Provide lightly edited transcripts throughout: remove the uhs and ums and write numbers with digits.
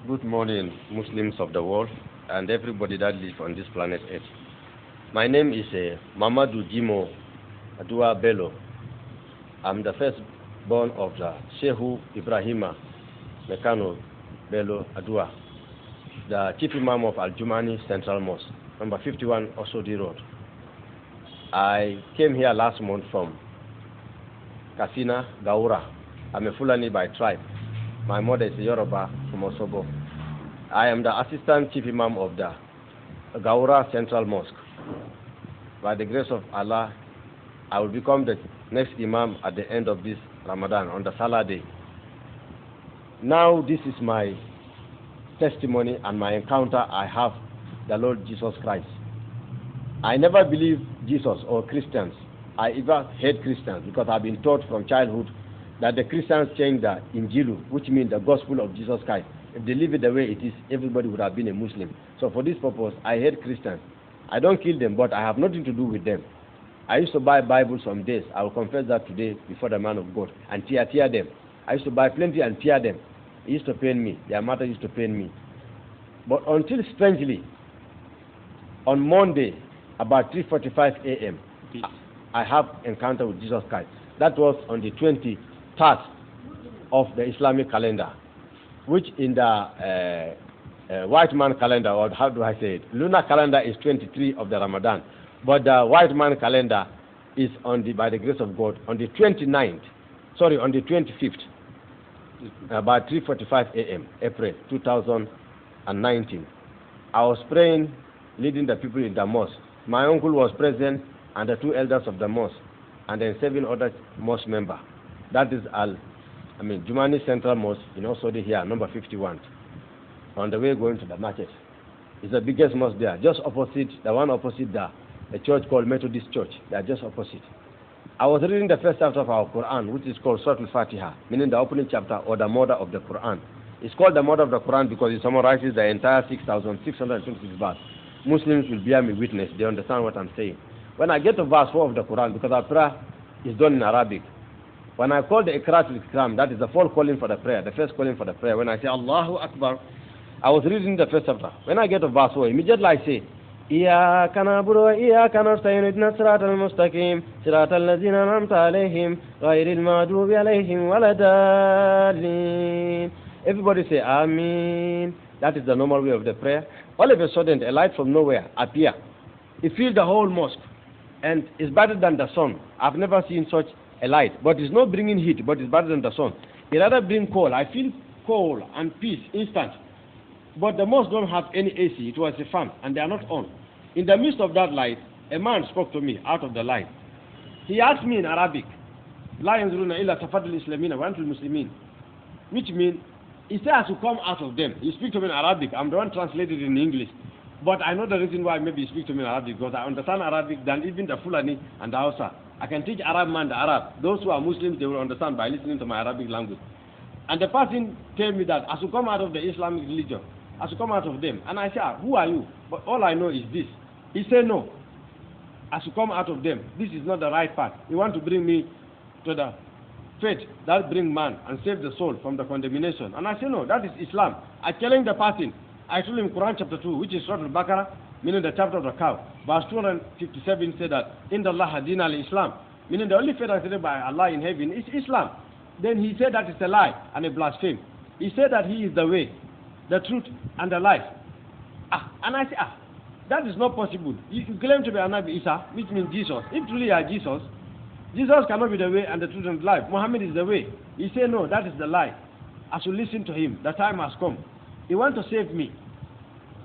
Good morning, Muslims of the world, and everybody that lives on this planet Earth. My name is Mamadou Jimo Adua Bello. I'm the firstborn of the Shehu Ibrahima Mekano Bello Adua, the Chief Imam of Al-Jumani Central Mosque, number 51 Osodi Road. I came here last month from Kasina, Gaura. I'm a Fulani by tribe. My mother is a Yoruba from Osobo. I am the Assistant Chief Imam of the Gaura Central Mosque. By the grace of Allah, I will become the next Imam at the end of this Ramadan, on the Salah day. Now this is my testimony and my encounter I have the Lord Jesus Christ. I never believed Jesus or Christians. I even hate Christians because I've been taught from childhood that the Christians changed the Injilu, which means the gospel of Jesus Christ. If they leave it the way it is, everybody would have been a Muslim. So for this purpose, I hate Christians. I don't kill them, but I have nothing to do with them. I used to buy Bibles some days. I will confess that today before the man of God and tear them. I used to buy plenty and tear them. It used to pain me. Their matter used to pain me. But until strangely, on Monday, about 3:45 a.m., I have encounter with Jesus Christ. That was on the 23rd of the Islamic calendar, which in the white man calendar, or how do I say it, lunar calendar is 23 of the Ramadan, but the white man calendar is on the, by the grace of God, on the 25th, about 3:45 a.m., April 2019. I was praying, leading the people in the mosque. My uncle was present, and the two elders of the mosque, and then 7 other mosque members. That is Jumani Central Mosque in Osodi here, number 51, on the way going to the market. It's the biggest mosque there, just opposite, the one opposite the church called Methodist Church. They are just opposite. I was reading the first chapter of our Quran, which is called Surah Al-Fatiha, meaning the opening chapter or the mother of the Quran. It's called the mother of the Quran because it summarizes the entire 6,626 verse. Muslims will bear me witness. They understand what I'm saying. When I get to verse 4 of the Quran, because our prayer is done in Arabic, when I call the Iqrat al-Ikram, that is the full calling for the prayer, the first calling for the prayer. When I say Allahu Akbar, I was reading the first chapter. When I get to verse 4, immediately I say, إِيَّاكَ نَعْبُدُ وَإِيَّاكَ نَسْتَعِينُ اهْدِنَا الصِّرَاطَ الْمُسْتَقِيمَ صِرَاطَ الَّذِينَ أَنْعَمْتَ عَلَيْهِمْ غَيْرِ الْمَغْضُوبِ عَلَيْهِمْ وَلَا الضَّالِّينَ. Everybody say Ameen. That is the normal way of the prayer. All of a sudden, a light from nowhere appear. It fills the whole mosque, and it's better than the sun. I've never seen such a light, but it's not bringing heat, but it's better than the sun. It rather bring cold. I feel cold and peace instant. But the mosque don't have any AC. It was a fan, and they are not on. In the midst of that light, a man spoke to me out of the light. He asked me in Arabic, "La yanzuruna illa tafadul islamina wa antul muslimin," which means he said I should come out of them. He speak to me in Arabic. I'm the one translated in English. But I know the reason why maybe he speak to me in Arabic, because I understand Arabic than even the Fulani and the Hausa. I can teach Arab man the Arab. Those who are Muslims, they will understand by listening to my Arabic language. And the person told me that I should come out of the Islamic religion. I should come out of them. And I said, who are you? But all I know is this. He said, no. I should come out of them. This is not the right path. You want to bring me to the faith that bring man and save the soul from the condemnation. And I said, no, that is Islam. I challenge the person. I told him Quran chapter 2, which is Surah Al-Baqarah, meaning the chapter of the cow. Verse 257 said that, Inna Allah din al-Islam, meaning the only faith accepted by Allah in heaven is Islam. Then he said that is a lie and a blasphemy. He said that he is the way, the truth, and the life. And I said, that is not possible. You claim to be Anabi Isa, which means Jesus. If truly you are Jesus, Jesus cannot be the way and the truth and the life. Muhammad is the way. He said, no, that is the lie. I should listen to him. The time has come. He wants to save me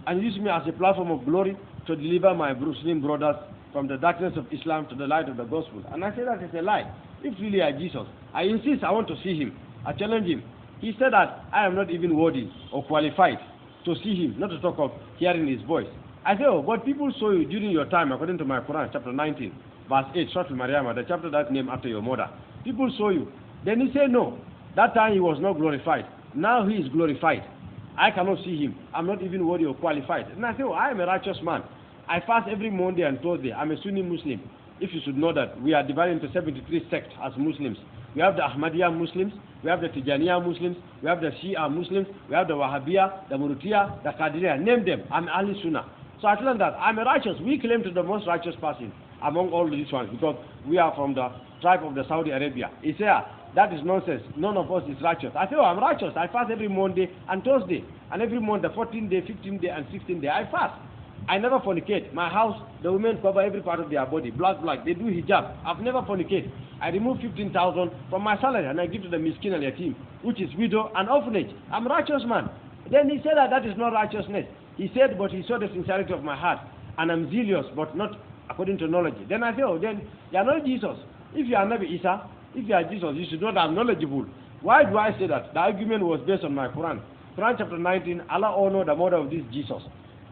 and use me as a platform of glory to deliver my Muslim brothers from the darkness of Islam to the light of the gospel. And I said that is a lie. If really I Jesus, I insist I want to see him. I challenge him. He said that I am not even worthy or qualified to see him, not to talk of hearing his voice. I said, oh, but people saw you during your time, according to my Quran, chapter 19, verse 8, Surah Al-Maryam, the chapter that's named after your mother. People saw you. Then he said, no, that time he was not glorified. Now he is glorified. I cannot see him. I'm not even worthy or qualified. And I say, oh, I am a righteous man. I fast every Monday and Thursday. I'm a Sunni Muslim. If you should know that we are divided into 73 sects as Muslims. We have the Ahmadiyya Muslims, we have the Tijaniya Muslims, we have the Shia Muslims, we have the Wahhabiyya, the Murutiyya, the Qadiriyya. Name them. I'm Ahli Sunnah. So I tell them that I'm a righteous. We claim to be the most righteous person among all these ones because we are from the tribe of the Saudi Arabia. He said, that is nonsense. None of us is righteous. I say, oh, I'm righteous. I fast every Monday and Thursday. And every month, the 14th day, 15th day, and 16th day, I fast. I never fornicate. My house, the women cover every part of their body. Black. They do hijab. I've never fornicate. I remove 15,000 from my salary and I give to the miskin and yatim, which is widow and orphanage. I'm a righteous man. Then he said that is not righteousness. He said, but he saw the sincerity of my heart. And I'm zealous, but not according to knowledge. Then I say, oh, then you are not Jesus. If you are Nabi Isa, if you are Jesus, you should know that I'm knowledgeable. Why do I say that? The argument was based on my Quran. Quran chapter 19, Allah honored the mother of this Jesus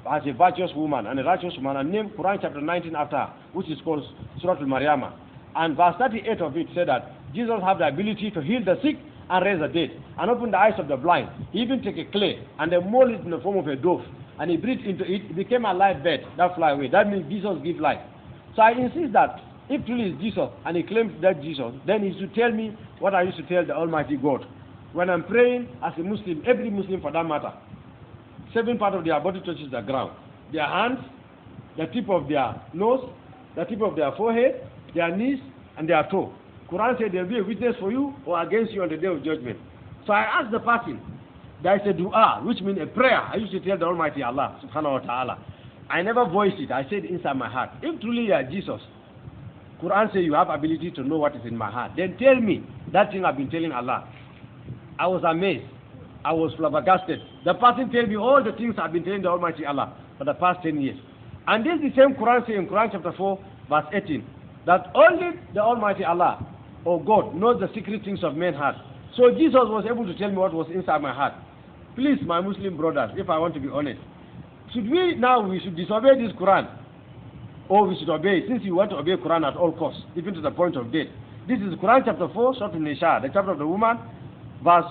as a virtuous woman and a righteous woman, and named Quran chapter 19 after her, which is called Surah Al-Maryama. And verse 38 of it said that Jesus had the ability to heal the sick and raise the dead and open the eyes of the blind. He even took a clay and then mold it in the form of a dove, and he breathed into it. It became a live bird that fly away. That means Jesus gives life. So I insist that if truly is Jesus and he claims that Jesus, then he should tell me what I used to tell the Almighty God. When I'm praying as a Muslim, every Muslim for that matter, 7 parts of their body touches the ground. Their hands, the tip of their nose, the tip of their forehead, their knees, and their toe. Quran said there will be a witness for you or against you on the day of judgment. So I asked the person, there is a dua, which means a prayer. I used to tell the Almighty Allah, subhanahu wa ta'ala. I never voiced it. I said inside my heart, if truly you are Jesus, Quran says you have ability to know what is in my heart, then tell me that thing I've been telling Allah. I was amazed. I was flabbergasted. The person told me all the things I've been telling the Almighty Allah for the past 10 years. And this is the same Quran saying in Quran chapter 4, verse 18, that only the Almighty Allah, or God, knows the secret things of men's heart. So Jesus was able to tell me what was inside my heart. Please, my Muslim brothers, if I want to be honest, we should disobey this Quran, or we should obey it, since you want to obey Quran at all costs, even to the point of death. This is Quran chapter 4, Surah An-Nisa, the chapter of the woman, verse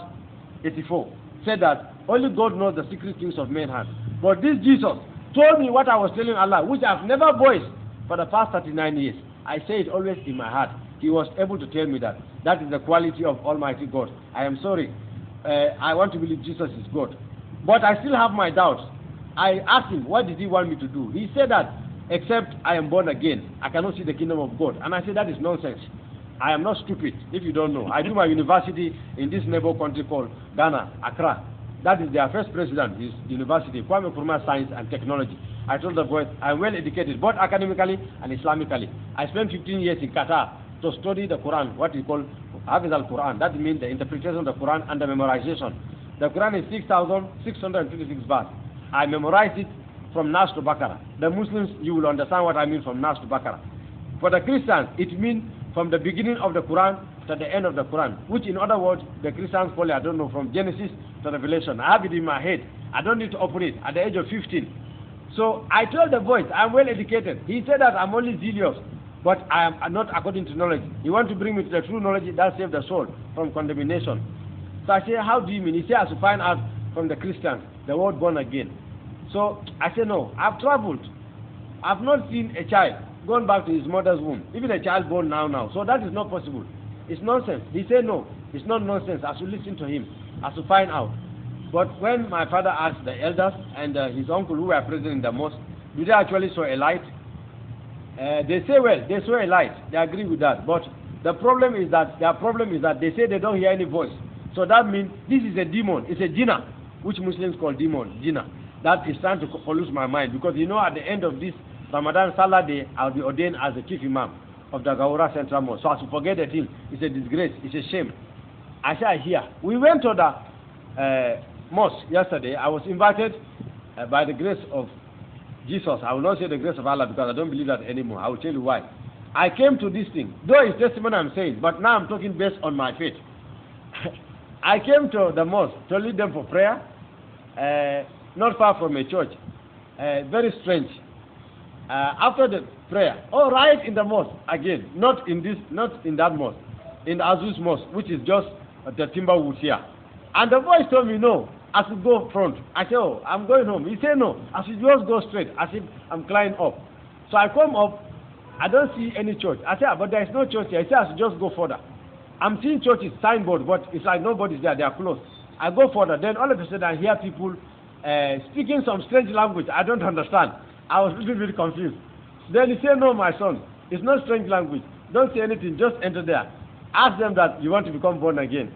84. Said that only God knows the secret things of men's heart. But this Jesus told me what I was telling Allah, which I've never voiced for the past 39 years. I say it always in my heart. He was able to tell me that. That is the quality of Almighty God. I am sorry. I want to believe Jesus is God. But I still have my doubts. I asked him, what did he want me to do? He said that, except I am born again, I cannot see the kingdom of God. And I said, that is nonsense. I am not stupid, if you don't know. I do my university in this neighbor country called Ghana, Accra. That is their first president, his university, Kwame Nkrumah Science and Technology. I told the boys, I'm well educated, both academically and Islamically. I spent 15 years in Qatar to study the Quran, what we call Hafiz al-Quran. That means the interpretation of the Quran and the memorization. The Quran is 6,656 verses. I memorized it from Nas to Baqarah. The Muslims, you will understand what I mean from Nas to Baqarah. For the Christians, it means from the beginning of the Quran to the end of the Quran, which in other words, the Christians call it, I don't know, from Genesis to Revelation. I have it in my head. I don't need to open it at the age of 15. So I told the boys, I'm well educated. He said that I'm only zealous, but I am not according to knowledge. He wants to bring me to the true knowledge that saves the soul from condemnation. So I said, how do you mean? He said, I should find out from the Christians the word born again. So I said, no, I've traveled. I've not seen a child gone back to his mother's womb, even a child born now. So that is not possible. It's nonsense. He said, no, it's not nonsense. I should listen to him. I should find out. But when my father asked the elders and his uncle who were present in the mosque, do they actually saw a light? They say, well, they saw a light. They agree with that. But their problem is that they say they don't hear any voice. So that means this is a demon. It's a jinnah, which Muslims call demon, jinnah. That is trying to pollute my mind, because you know at the end of this Ramadan Salah day, I'll be ordained as the chief imam of the Gawura Central Mosque. So I should forget the thing. It's a disgrace. It's a shame. I say I hear. We went to the mosque yesterday. I was invited by the grace of Jesus. I will not say the grace of Allah because I don't believe that anymore. I will tell you why. I came to this thing. Though it's testimony I'm saying, but now I'm talking based on my faith. I came to the mosque to lead them for prayer, not far from a church. Very strange. After the prayer, right in the mosque again, not in that mosque, in the Azus Mosque, which is just the Timberwoods here. And the voice told me, no, I should go front. I said, oh, I'm going home. He said, no, I should just go straight, as if I'm climbing up. So I come up, I don't see any church. I said, but there is no church here. He said, I should just go further. I'm seeing churches, signboard, but it's like nobody's there. They are closed. I go further. Then all of a sudden I hear people speaking some strange language I don't understand. I was a little bit confused. Then he said, no, my son, it's not strange language. Don't say anything. Just enter there. Ask them that you want to become born again.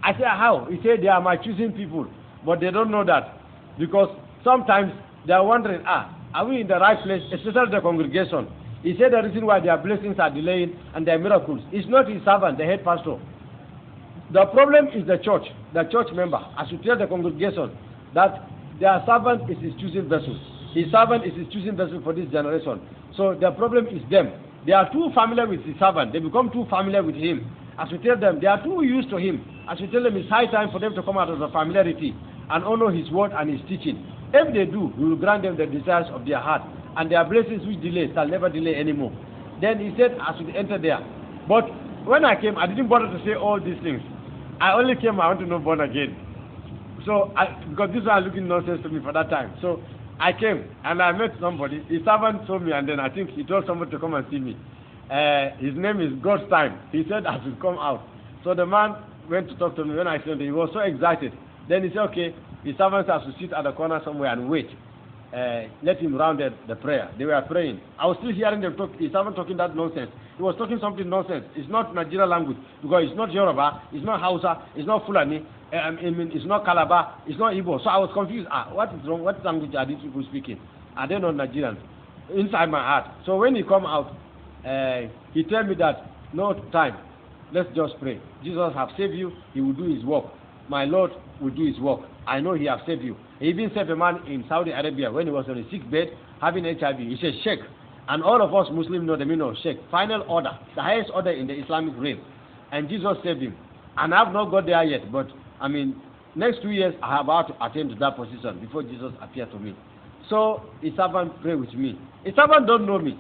I said, how? He said, they are my choosing people. But they don't know that. Because sometimes they are wondering, are we in the right place, especially the congregation? He said the reason why their blessings are delaying and their miracles is not his servant, the head pastor. The problem is the church member. I should tell the congregation that their servant is his choosing vessel. His servant is his choosing vessel for this generation. So the problem is them. They are too familiar with his servant. They become too familiar with him. I should tell them they are too used to him. I should tell them it's high time for them to come out of the familiarity and honor his word and his teaching. If they do, we will grant them the desires of their heart, and their blessings which delay shall never delay anymore. Then he said I should enter there. But when I came, I didn't bother to say all these things. I only came, I want to know born again. So, because this was looking nonsense to me for that time. So, I came and I met somebody. His servant told me, and then I think he told somebody to come and see me. His name is God's Time. He said I should come out. So the man went to talk to me. When I said him, he was so excited. Then he said, okay, his servants have to sit at the corner somewhere and wait. Let him round the prayer. They were praying. I was still hearing them talk. His servant talking that nonsense. He was talking something nonsense. It's not Nigerian language because it's not Yoruba, it's not Hausa, it's not Fulani, it's not Calabar, it's not Igbo. So I was confused. What is wrong? What language are these people speaking? Are they not Nigerians? Inside my heart. So when he come out, he tell me that no time. Let's just pray. Jesus have saved you. He will do his work. My Lord will do his work. I know he have saved you. He even saved a man in Saudi Arabia when he was on a sick bed having HIV. He said, Sheikh. And all of us Muslims know the meaning of Sheikh. Final order, the highest order in the Islamic realm. And Jesus saved him. And I have not got there yet, but I mean, next 2 years I have about to attain to that position before Jesus appeared to me. So his servant pray with me. His servant don't know me.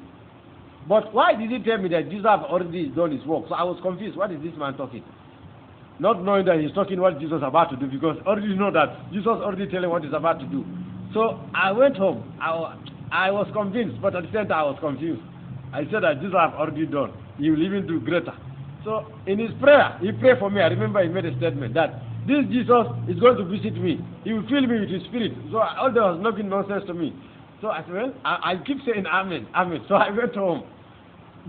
But why did he tell me that Jesus have already done his work? So I was confused. What is this man talking? Not knowing that he's talking what Jesus is about to do, because I already know that Jesus already telling what he's about to do. So I went home. I was convinced, but at the same time I was confused. I said that Jesus have already done. He will even do greater. So in his prayer, he prayed for me. I remember he made a statement that this Jesus is going to visit me. He will fill me with his spirit. So all there was nothing nonsense to me. So I said, well, I keep saying amen, amen. So I went home.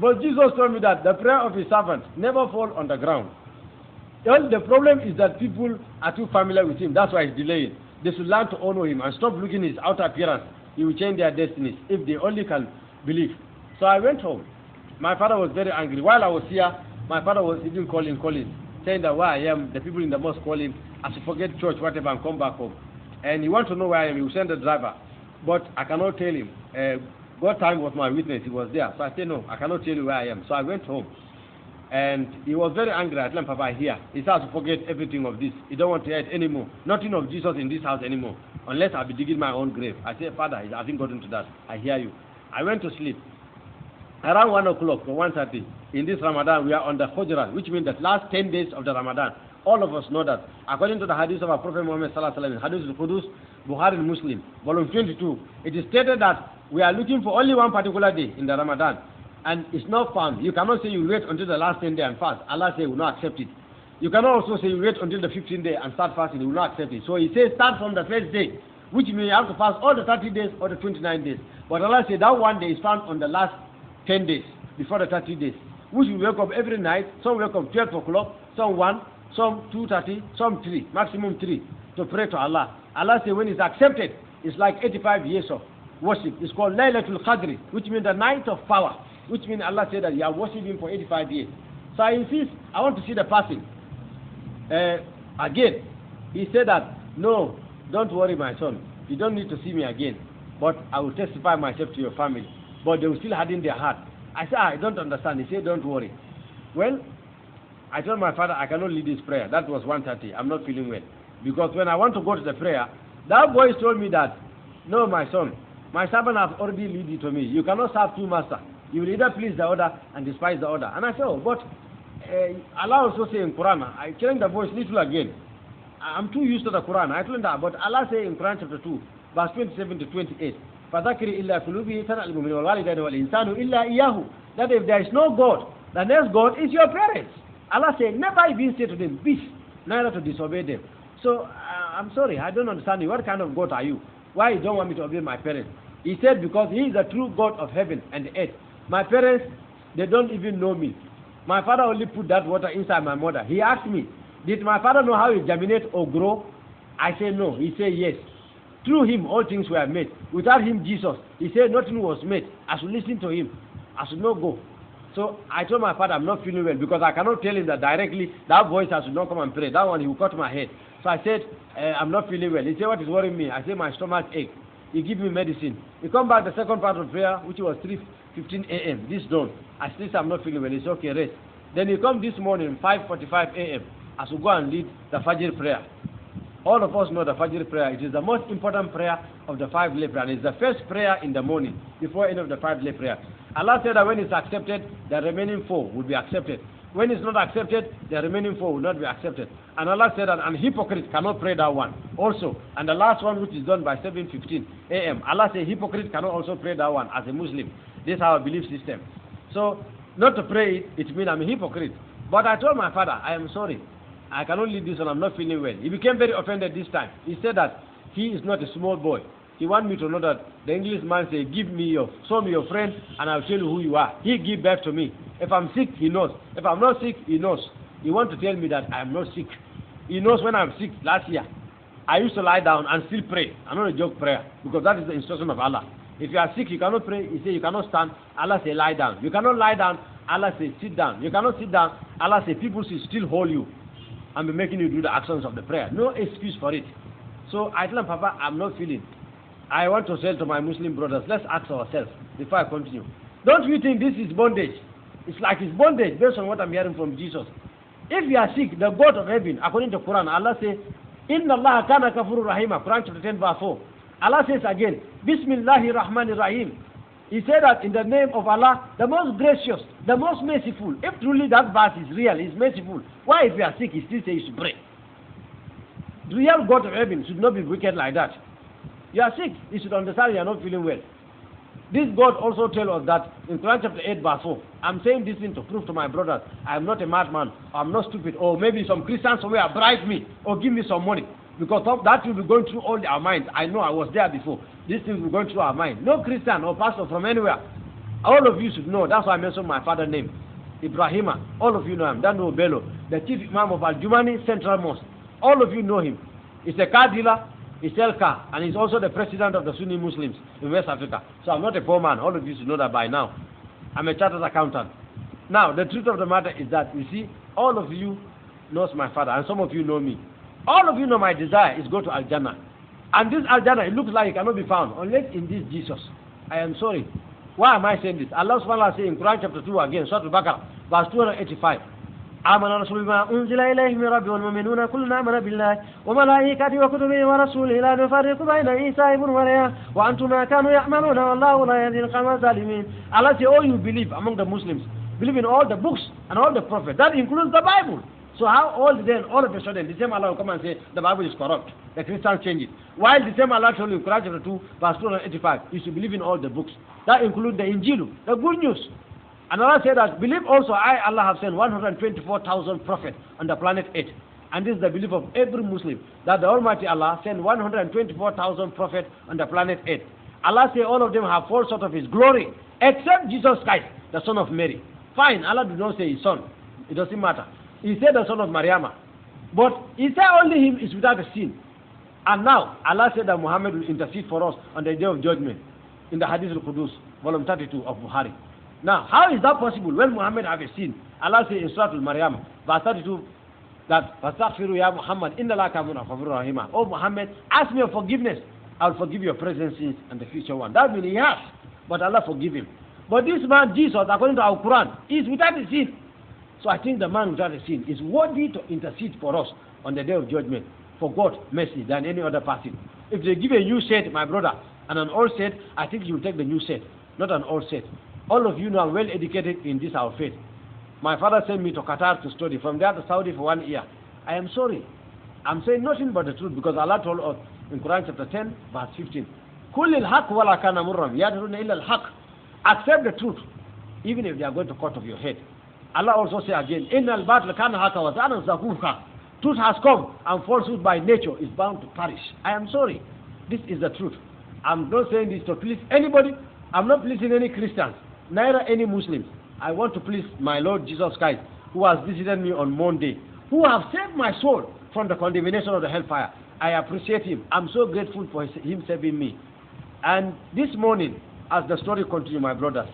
But Jesus told me that the prayer of his servant never fall on the ground. Well, the problem is that people are too familiar with him. That's why he's delaying. They should learn to honor him and stop looking at his outer appearance. He will change their destinies if they only can believe. So I went home. My father was very angry. While I was here, my father was even calling, saying that where I am, the people in the mosque call him, I should forget church, whatever, and come back home. And he wants to know where I am. He will send the driver. But I cannot tell him. God time was my witness. He was there. So I said, no, I cannot tell you where I am. So I went home. And he was very angry. I told him, Papa, I hear. He said to forget everything of this. He don't want to hear it anymore. Nothing of Jesus in this house anymore. Unless I'll be digging my own grave. I said, Father, I haven't gotten to that. I hear you. I went to sleep. Around 1 o'clock or 1:30, in this Ramadan, we are on the Hujrat, which means that last 10 days of the Ramadan. All of us know that. According to the hadith of our Prophet Muhammad Sallallahu Alaihi Wasallam, Hadith al-Qudus, Bukhari and Muslim, volume 22, it is stated that we are looking for only one particular day in the Ramadan. And it's not found. You cannot say you wait until the last 10 days and fast. Allah says He will not accept it. You cannot also say you wait until the 15th day and start fasting. He will not accept it. So He says start from the first day, which means you have to fast all the 30 days or the 29 days. But Allah says that one day is found on the last 10 days, before the 30 days, which will wake up every night. Some wake up 12 o'clock, some 1, some 2:30, some 3, maximum 3, to pray to Allah. Allah says when it's accepted, it's like 85 years of worship. It's called Laylatul Qadr, which means the night of power. Which means Allah said that you are worshiping Him for 85 years. So I insist, I want to see the passing. Again, he said that, no, don't worry my son. You don't need to see me again. But I will testify myself to your family. But they will still harden their heart. I said, I don't understand. He said, don't worry. Well, I told my father, I cannot lead this prayer. That was 1:30. I'm not feeling well. Because when I want to go to the prayer, that voice told me that, no, my son, my servant has already led you to me. You cannot serve two masters. You will either please the other and despise the other. And I said, oh, but Allah also say in Quran, I changed the voice little again. I'm too used to the Quran. I told him that, but Allah say in Quran chapter 2, verse 27 to 28, فَذَكِرِ إِلَّا فِلُوبِهِ تَنَعْلِمُ مِنْ وَالْوَالِدَيْنِ وَالْإِنسَانُ إِلَّا إِيَّهُ. That if there is no God, the next God is your parents. Allah said, never even say to them, peace, neither to disobey them. So, I'm sorry, I don't understand you. What kind of God are you? Why you don't want me to obey my parents? He said, because he is the true God of heaven and the earth. My parents, they don't even know me. My father only put that water inside my mother. He asked me, did my father know how it germinate or grow? I said no. He said yes. Through him all things were made. Without him, Jesus, he said nothing was made. I should listen to him. I should not go. So I told my father I'm not feeling well because I cannot tell him that directly. That voice I should not come and pray. That one he will cut my head. So I said I'm not feeling well. He said what is worrying me? I said my stomach ache. He give me medicine. He come back the second part of prayer, which was 3:15 a.m. This dawn. I still say I'm not feeling well. He said okay, rest. Then he come this morning 5:45 a.m. I should go and lead the Fajr prayer. All of us know the Fajr prayer. It is the most important prayer of the 5-day prayer. And it's the first prayer in the morning before any of the 5-day prayer. Allah said that when it's accepted, the remaining 4 will be accepted. When it's not accepted, the remaining 4 will not be accepted. And Allah said that an hypocrite cannot pray that one also. And the last one, which is done by 7:15 a.m. Allah said hypocrite cannot also pray that one as a Muslim. This is our belief system. So not to pray it means I'm a hypocrite. But I told my father, I am sorry. I cannot leave this one. I'm not feeling well. He became very offended this time. He said that he is not a small boy. He wants me to know that the Englishman said, show me your friend and I'll tell you who you are. He give birth to me. If I'm sick, he knows. If I'm not sick, he knows. He wants to tell me that I am not sick. He knows when I'm sick last year. I used to lie down and still pray. I'm not a joke prayer because that is the instruction of Allah. If you are sick, you cannot pray. He says you cannot stand. Allah say lie down. You cannot lie down. Allah say sit down. You cannot sit down. Allah say people should still hold you and be making you do the actions of the prayer. No excuse for it. So I tell him, Papa, I'm not feeling. I want to say to my Muslim brothers, let's ask ourselves before I continue. Don't you think this is bondage? It's like it's bondage based on what I'm hearing from Jesus. If you are sick, the God of heaven, according to Quran, Allah says, Inna Allah kana kafurur rahima, Quran chapter 10 verse 4. Allah says again, Bismillahir Rahmanir Rahim. He said that in the name of Allah, the most gracious, the most merciful. If truly that verse is real, is merciful, why if you are sick, he still says you should pray? The real God of heaven should not be wicked like that. You are sick, you should understand you are not feeling well. This God also tells us that in Quran chapter 8 verse 4. I'm saying this thing to prove to my brothers, I am not a madman, I'm not stupid, or maybe some Christians somewhere bribe me, or give me some money. Because that will be going through all our minds. I know I was there before. These things will be going through our mind. No Christian or pastor from anywhere. All of you should know. That's why I mentioned my father's name. Ibrahima. All of you know him. Dando Bello. The chief imam of Al-Jumani Central Mosque. All of you know him. He's a car dealer. He sells car. And he's also the president of the Sunni Muslims in West Africa. So I'm not a poor man. All of you should know that by now. I'm a chartered accountant. Now, the truth of the matter is that, you see, all of you knows my father. And some of you know me. All of you know my desire is go to Al-Jannah. And this Al-Jannah, it looks like it cannot be found unless in this Jesus. I am sorry. Why am I saying this? Allah subhanahu wa ta'ala says in Quran chapter 2 again, Surah Al-Baqarah, verse 285. آمن رسول بما أنزل إليه من ربه والمؤمنون كلنا آمن بالله وملائكته وكتبه ورسوله لا نفرق بين عيسى ابن مريم وأنتم ما كانوا يعملون والله لا يهدي القوم الظالمين. Allah says, oh, you believe among the Muslims, believe in all the books and all the prophets. That includes the Bible. So how all of a sudden, the same Allah will come and say the Bible is corrupt. The Christians change it. While the same Allah told you in Quran chapter 2, verse 285, you should believe in all the books. That includes the Injil, the good news. And Allah said that, believe also I, Allah, have sent 124,000 prophets on the planet Earth. And this is the belief of every Muslim, that the Almighty Allah sent 124,000 prophets on the planet Earth. Allah said all of them have fallen short of His glory, except Jesus Christ, the son of Mary. Fine, Allah did not say His son. It doesn't matter. He said the son of Maryama. But He said only Him is without a sin. And now, Allah said that Muhammad will intercede for us on the day of judgment in the Hadith al-Qudus, volume 32 of Bukhari. Now, how is that possible when Muhammad have a sin? Allah says in Surah Al-Maryam, verse 32, that فَاسْتَغْفِرُوا يَا مُحَمَّدْ إِنَّ اللَّهَ كَانَ غَفُورًا رَحِيمًا. Oh Muhammad, ask me for forgiveness. I will forgive your present sins and the future one. That means he has, but Allah forgive him. But this man, Jesus, according to our Quran, is without a sin. So I think the man without a sin is worthy to intercede for us on the day of judgment for God's mercy than any other person. If they give a new set, my brother, and an old set, I think you will take the new set, not an old set. All of you know I'm well educated in this our faith. My father sent me to Qatar to study. From there to Saudi for 1 year. I am sorry. I'm saying nothing but the truth because Allah told us in Quran chapter 10 verse 15. كُلِّ الْحَقِّ وَلَا كَانَ مُرًّا يَدْعُونَ إِلَّا الْحَقِّ. Accept the truth even if they are going to cut off your head. Allah also say again, Innal batl kana haka wa zana zahuka. Truth has come, and falsehood by nature is bound to perish. I am sorry. This is the truth. I'm not saying this to please anybody. I'm not pleasing any Christians, neither any Muslims. I want to please my Lord Jesus Christ, who has visited me on Monday, who have saved my soul from the condemnation of the hellfire. I appreciate him. I'm so grateful for him saving me. And this morning, as the story continued, my brothers,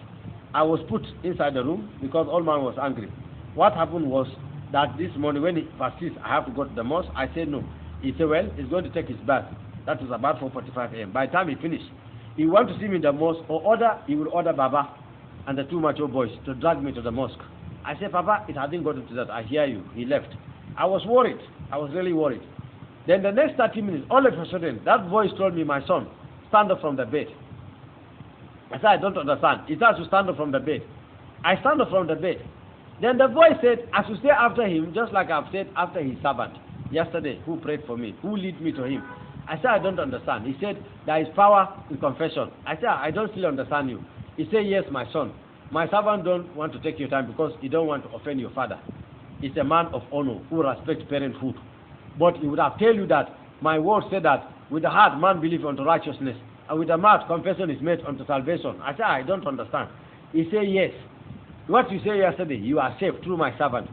I was put inside the room because all man was angry. What happened was that this morning, when he persists, I have to go to the mosque. I said no. He said, well, he's going to take his bath. That was about 4:45 a.m. By the time he finished, he want to see me in the mosque, he will order Baba and the two mature boys to drag me to the mosque. I said, Papa, it hasn't gotten to that. I hear you. He left. I was worried. I was really worried. Then the next 30 minutes, all of a sudden, that voice told me, my son, stand up from the bed. I said, I don't understand. He said, to stand up from the bed. I stand up from the bed. Then the voice said, I should stay after him, just like I've said after his servant yesterday, who prayed for me, who lead me to him. I said, I don't understand. He said, there is power in confession. I said, I don't still understand you. He said, yes, my son. My servant don't want to take your time because he don't want to offend your father. He's a man of honor who respects parenthood. But he would have told you that my word said that with the heart man believes unto righteousness, and with the mouth confession is made unto salvation. I said, I don't understand. He said, yes. What you said yesterday, you are saved through my servant.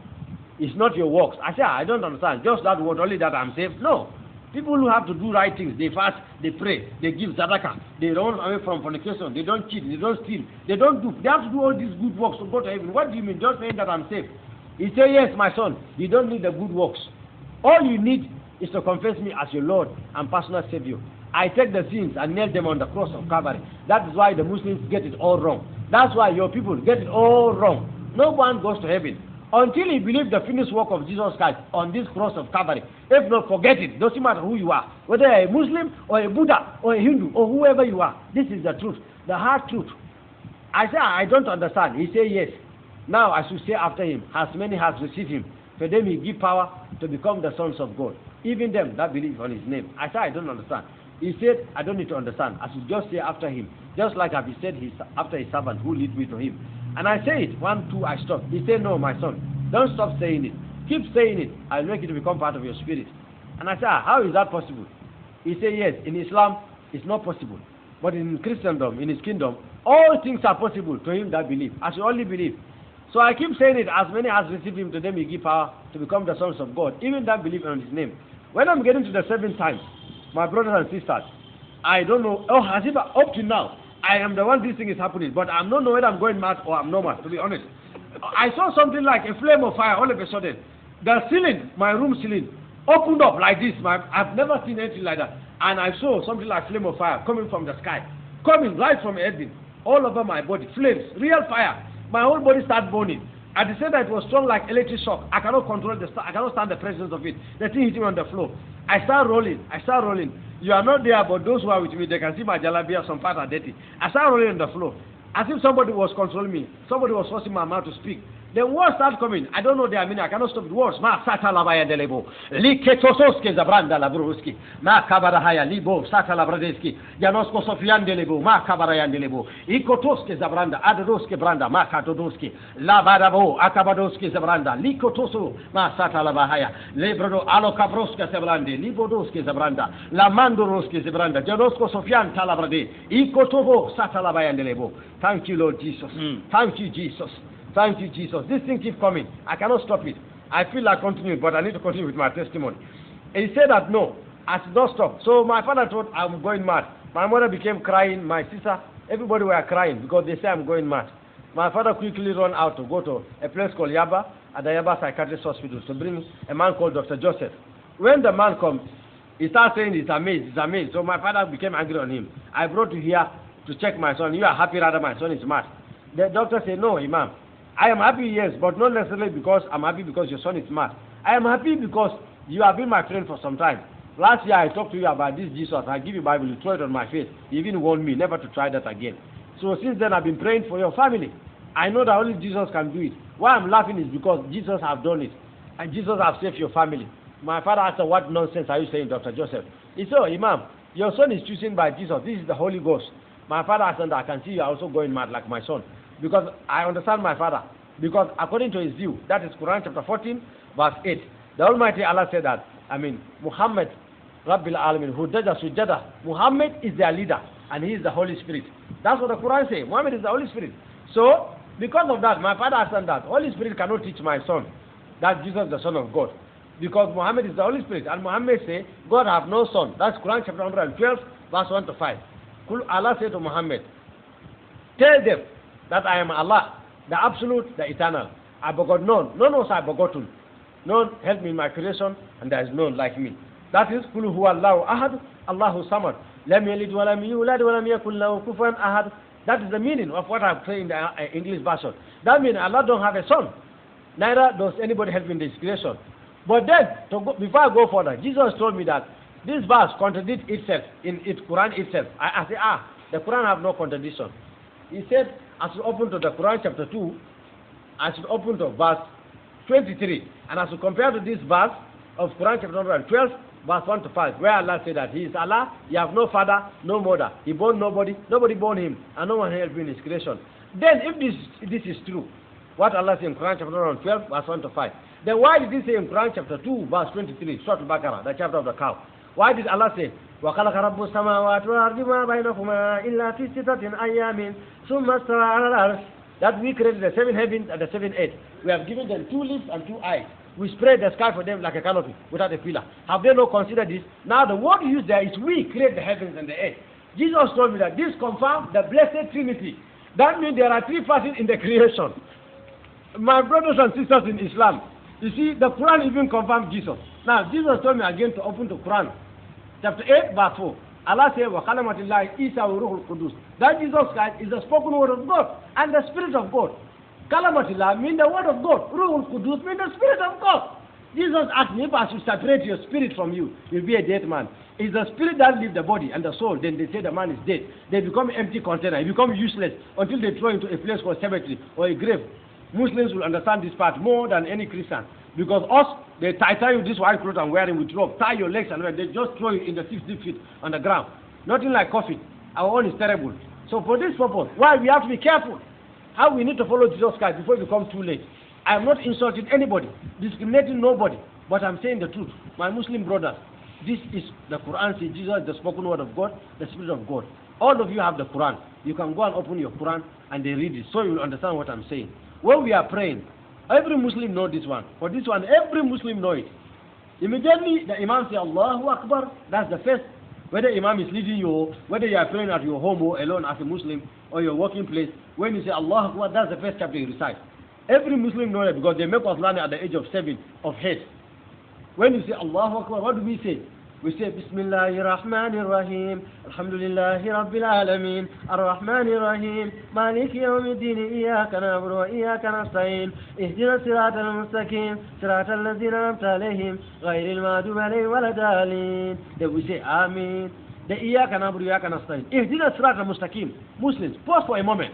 It's not your works. I said, I don't understand. Just that word, only that I'm saved? No. People who have to do right things, they fast, they pray, they give zadaka, they run away from fornication, they don't cheat, they don't steal, they don't do. They have to do all these good works to go to heaven. What do you mean? Just saying that I'm saved. He said, yes, my son, you don't need the good works. All you need is to confess me as your Lord and personal Savior. I take the sins and nail them on the cross of Calvary. That is why the Muslims get it all wrong. That's why your people get it all wrong. No one goes to heaven until he believes the finished work of Jesus Christ on this cross of Calvary. If not, forget it. Doesn't matter who you are, whether you're a Muslim or a Buddha or a Hindu or whoever you are. This is the truth, the hard truth. I say, I don't understand. He said, yes. Now I should say after him, as many has received him, for them he give power to become the sons of God, even them that believe on his name. I said, I don't understand. He said, I don't need to understand. I should just say after him, just like I've said after his servant who lead me to him. And I say it, 1, 2, I stop. He said, no, my son, don't stop saying it. Keep saying it. I'll make it to become part of your spirit. And I said, how is that possible? He said, yes, in Islam, it's not possible. But in Christendom, in his kingdom, all things are possible to him that believe. I should only believe. So I keep saying it, as many as receive him, to them he give power to become the sons of God, even that believe on his name. When I'm getting to the 7th time, my brothers and sisters, I don't know, as if up to now, I am the one this thing is happening, but I'm not knowing whether I'm going mad or I'm normal, to be honest. I saw something like a flame of fire all of a sudden. The ceiling, my room ceiling, opened up like this. I've never seen anything like that. And I saw something like flame of fire coming from the sky, coming right from heaven, all over my body, flames, real fire. My whole body started burning. At the same time, it was strong like electric shock. I cannot control I cannot stand the presence of it. The thing hit me on the floor. I start rolling. You are not there, but those who are with me, they can see my jalabia, some parts are dirty. I start rolling on the floor, as if somebody was controlling me. Somebody was forcing my mouth to speak. Then words start coming. I don't know their meaning. I cannot stop the words. Ma sata labaya delebo. Liketososke zabranda labruski. Ma kabarahaya libo sata labradeski. Janosko sofian delebo. Ma kabarayan delebo. Ikotoske zabranda. Adodoske branda. Ma katodoski. Labarabo. Akabadoske zabranda. Likotoso. Ma sata labahaya. Lebrodo alokabroska zabrande. Libodoske zabranda. Lamandoroske zabranda. Janosko sofian talabrade. Ikotobo sata labayan delebo. Thank you, Lord Jesus. Thank you, Jesus. Thank you, Jesus. This thing keeps coming. I cannot stop it. I feel like continuing, but I need to continue with my testimony. He said that no, I should not stop. So my father thought I'm going mad. My mother became crying. My sister, everybody were crying because they say I'm going mad. My father quickly ran out to go to a place called Yaba, at the Yaba Psychiatrist Hospital, to bring a man called Dr. Joseph. When the man comes, he starts saying he's amazed. So my father became angry on him. I brought you here to check my son. You are happy rather my son is mad. The doctor said, no, Imam. I am happy, yes, but not necessarily because I'm happy because your son is mad. I am happy because you have been my friend for some time. Last year I talked to you about this Jesus. I give you Bible, you throw it on my face. You even warned me never to try that again. So since then I've been praying for your family. I know that only Jesus can do it. Why I'm laughing is because Jesus have done it. And Jesus have saved your family. My father asked, what nonsense are you saying, Dr. Joseph? He said, oh, Imam, your son is chosen by Jesus. This is the Holy Ghost. My father asked, I can see you are also going mad like my son. Because I understand my father. Because according to his view, that is Quran chapter 14, verse 8. The Almighty Allah said that, Muhammad, Rabbil Alamin, Hudaja Sujada, Muhammad is their leader, and he is the Holy Spirit. That's what the Quran says. Muhammad is the Holy Spirit. So, because of that, my father asked that, Holy Spirit cannot teach my son that Jesus is the Son of God. Because Muhammad is the Holy Spirit. And Muhammad say, God have no son. That's Quran chapter 112, verse 1 to 5. Allah said to Muhammad, tell them that I am Allah, the absolute, the eternal. I begot none. None was I begotten. None helped me in my creation, and there is none like me. That is, Qul huwa Allahu ahad, Allahu samad. Lam yalid wa lam yulad wa lam yakul lahu kufuwan ahad. That is the meaning of what I say in the English version. That means Allah don't have a son. Neither does anybody help in this creation. But then, before I go further, Jesus told me that this verse contradicts itself in its Quran itself. I say, the Quran have no contradiction. He said, I should open to the Quran chapter 2, I should open to verse 23, and I should compare to this verse of Quran chapter 12, verse 1 to 5, where Allah said that He is Allah, He have no father, no mother, He born nobody, nobody born Him, and no one helped in His creation. Then, if this is true, what Allah said in Quran chapter 12, verse 1 to 5, then why did He say in Quran chapter 2, verse 23, Surah Al-Baqarah, the chapter of the cow? Why did Allah say, وَخَلَقَ رَبُّ السَّمَاوَاتِ وَالْأَرْضِ مَا بَيْنَهُمَا إِلَّا فِي سِتَّةٍ أَيَّامٍ ثُمَّ اسْتَوَى عَلَى الْعَرْشِ? That we created the 7 heavens and the 7 earth. We have given them 2 lips and 2 eyes. We spread the sky for them like a canopy without a pillar. Have they not considered this? Now the word used there is we create the heavens and the earth. Jesus told me that this confirms the blessed Trinity. That means there are 3 persons in the creation. My brothers and sisters in Islam, you see, the Quran even confirms Jesus. Now, Jesus told me again to open to Quran, chapter 8, verse 4. Allah said, وَقَلَمَةِ اللَّهِ إِيسَى وَرُوحُ الْقُدُسِ. That Jesus Christ is the spoken word of God and the Spirit of God. Kalamatullah means the word of God. Ruhul Qudus means the Spirit of God. Jesus asked me, if I should separate your spirit from you, you'll be a dead man. It's the spirit that leaves the body and the soul, then they say the man is dead. They become empty container. He becomes useless until they throw into a place called cemetery or a grave. Muslims will understand this part more than any Christian. Because us, they tie you this white cloth I'm wearing with rope, tie your legs and they just throw you in the 60 feet on the ground. Nothing like coffin. Our own is terrible. So for this purpose, why we have to be careful how we need to follow Jesus Christ before it becomes too late. I am not insulting anybody, discriminating nobody, but I'm saying the truth. My Muslim brothers, this is the Quran says Jesus is the spoken word of God, the Spirit of God. All of you have the Quran. You can go and open your Quran and they read it, so you will understand what I'm saying. When we are praying, every Muslim knows this one. For this one, every Muslim knows it. Immediately, the Imam says, Allahu Akbar. That's the first. Whether Imam is leading you, whether you are praying at your home or alone as a Muslim, or your working place, when you say Allahu Akbar, that's the first chapter you recite. Every Muslim knows it because they make us learn at the age of 7 of head. When you say Allahu Akbar, what do we say? We say Bismillahir Rahmanir Rahim, Alhamdulillahi Rabbil Alamin, Ar-Rahmanir Rahim, Maliki Yawmiddin, Iyyaka na'budu wa iyyaka nasta'in, Ihdinas siratal mustaqim, siratal ladzina an'amta alayhim, ghayril maghdubi alayhim waladdallin. Then we say Amin. The Iyyaka na'budu wa iyyaka nasta'in, Ihdinas siratal mustaqim. Muslims, pause for a moment.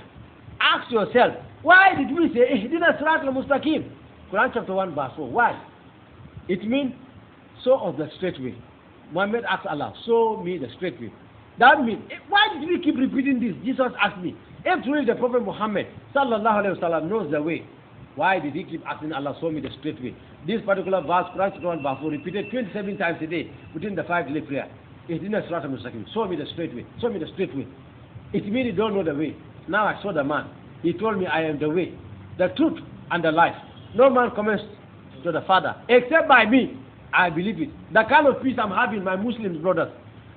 Ask yourself, why did we say Ihdinas siratal mustaqim? Quran chapter 1 verse 4. Why? It means so of the straight way. Muhammad asked Allah, show me the straight way. That means, why did we keep repeating this? Jesus asked me. If truly the Prophet Muhammad sallallahu alayhi wa sallam knows the way, why did he keep asking Allah, show me the straight way? This particular verse, Quran chapter 1 verse 4, repeated 27 times a day within the 5 daily prayer. Ihdina siratal mustaqim. Show me the straight way. Show me the straight way. It means you don't know the way. Now I saw the man. He told me I am the way, the truth, and the life. No man comes to the Father except by me. I believe it. The kind of peace I'm having, my Muslim brothers,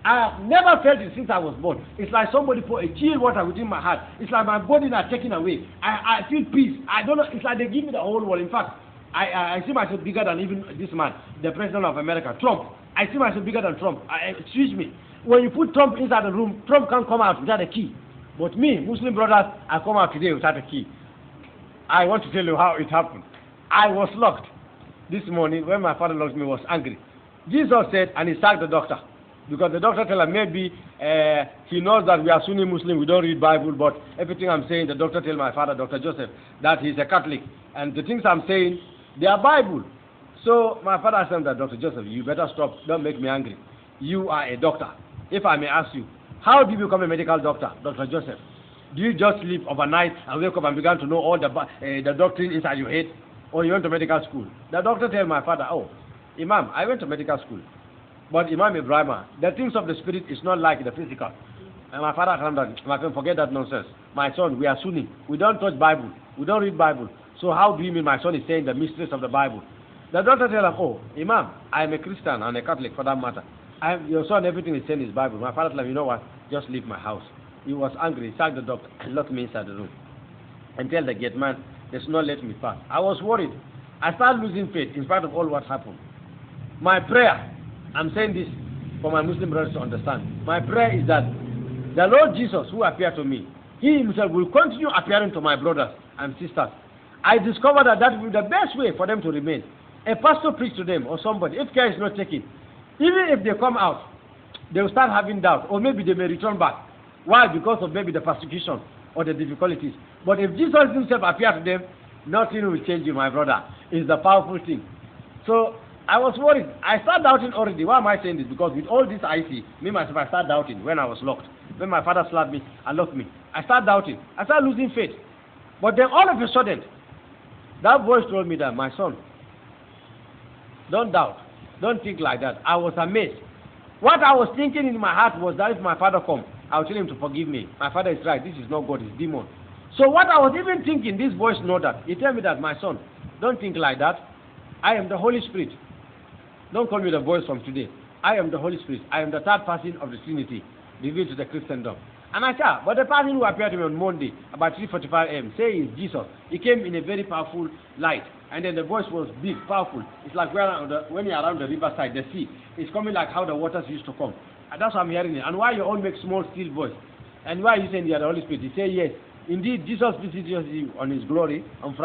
I have never felt it since I was born. It's like somebody put a chill water within my heart. It's like my body not taken away. I feel peace. I don't know. It's like they give me the whole world. In fact, I see myself bigger than even this man, the president of America, Trump. I see myself bigger than Trump. Excuse me. When you put Trump inside the room, Trump can't come out without a key. But me, Muslim brothers, I come out today without a key. I want to tell you how it happened. I was locked. This morning, when my father locked me, was angry. Jesus said, and he sacked the doctor. Because the doctor told him maybe he knows that we are Sunni Muslim, we don't read Bible, but everything I'm saying, the doctor told my father, Dr. Joseph, that he's a Catholic. And the things I'm saying, they are Bible. So my father said that, Dr. Joseph, you better stop, don't make me angry. You are a doctor. If I may ask you, how did you become a medical doctor, Dr. Joseph? Do you just sleep overnight and wake up and begin to know all the doctrine inside your head? Or you went to medical school? The doctor tell my father, oh, Imam, I went to medical school. But Imam Ibrahim, the things of the spirit is not like the physical. And my father told me, my friend, forget that nonsense. My son, we are Sunni. We don't touch Bible. We don't read Bible. So how do you mean my son is saying the mysteries of the Bible? The doctor tell him, oh, Imam, I am a Christian and a Catholic for that matter. Your son, everything is saying is Bible. My father told him, you know what? Just leave my house. He was angry. He sacked the doctor and locked me inside the room. And tell the gate man, they should not let me pass. I was worried. I started losing faith in spite of all what happened. My prayer, I'm saying this for my Muslim brothers to understand. My prayer is that the Lord Jesus who appeared to me, He Himself will continue appearing to my brothers and sisters. I discovered that that will be the best way for them to remain. A pastor preach to them or somebody, if care is not taken, even if they come out, they will start having doubt, or maybe they may return back. Why? Because of maybe the persecution or the difficulties. But if Jesus Himself appeared to them, nothing will change you, my brother. It's the powerful thing. So I was worried. I started doubting already. Why am I saying this? Because with all this I see, me myself, I started doubting when I was locked. When my father slapped me and locked me, I started doubting. I started losing faith. But then all of a sudden, that voice told me that, my son, don't doubt. Don't think like that. I was amazed. What I was thinking in my heart was that if my father come, I'll tell him to forgive me. My father is right. This is not God, it's demon. So what I was even thinking, this voice know that. He tell me that, my son, don't think like that. I am the Holy Spirit. Don't call me the voice from today. I am the Holy Spirit. I am the third person of the Trinity revealed to the Christendom. And I said, but the person who appeared to me on Monday about 3:45 a.m. say is Jesus. He came in a very powerful light. And then the voice was big, powerful. It's like when you're around the riverside, the sea. It's coming like how the waters used to come. And that's why I'm hearing it. And why you all make small, still voice? And why you saying you are the Holy Spirit? He say yes. Indeed, Jesus visited you on His glory on